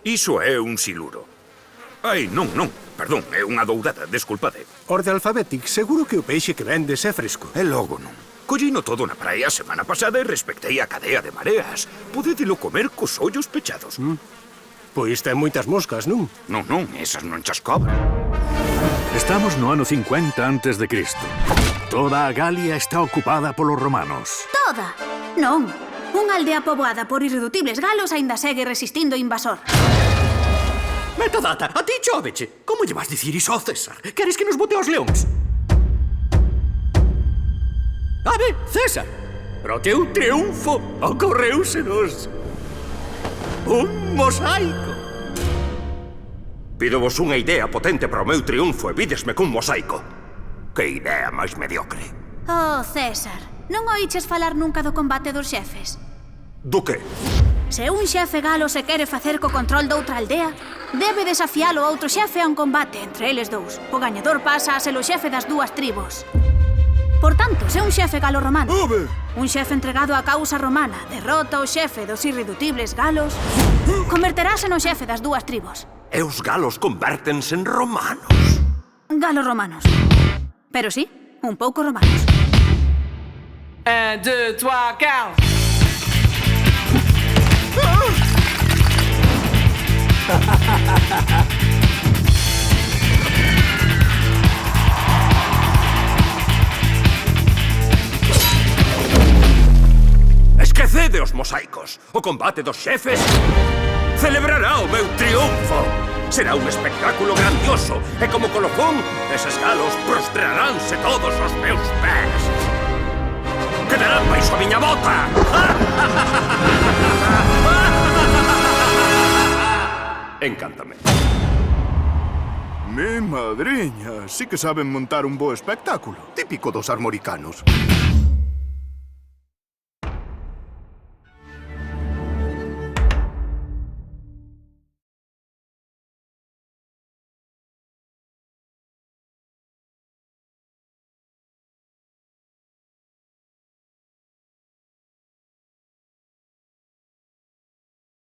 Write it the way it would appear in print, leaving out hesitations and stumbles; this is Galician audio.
Iso é un siluro. Ai, non, perdón, é unha dourada, desculpade. Orde Alphabetic, seguro que o peixe que vendes é fresco. E logo non. Collino todo na praia a semana pasada e respectei a cadea de mareas. Podédelo comer cos ollos pechados. Pois ten moitas moscas, non? Non, esas non chas cobran. Estamos no ano 50 antes de Cristo. Toda a Galia está ocupada polos romanos. Toda? Non. Unha aldea poboada por irreductibles galos aínda segue resistindo o invasor. Metadata, a ti chóveche. Como lle vas dicir iso ao César? Queres que nos bote aos leóns? Ave, César, pro teu triunfo ocorreúsenos un mosaico. Pídovos unha idea potente para o meu triunfo e vídesme cun mosaico. Que idea máis mediocre. Oh, César, non oíches falar nunca do combate dos xefes? Do que? Se un xefe galo se quere facer co control doutra aldea, debe desafialo a outro xefe a un combate entre eles dous. O gañador pasa a ser o xefe das dúas tribos. Por tanto, se un xefe galo-romano, un xefe entregado á causa romana, derrota o xefe dos irreductibles galos, converterase no xefe das dúas tribos. E os galos convértense en romanos. Galos-romanos. Pero sí, un pouco romanos. 1, 2, 3, 4. Esquecede os mosaicos. O combate dos xefes celebrará o meu triunfo. Será un espectáculo grandioso e como colofón, eses galos prostraránse todos aos meus pés. Quedarán baixo a miña bota. Encántame. Mi madriña, sí que saben montar un bo espectáculo. Típico dos armoricanos.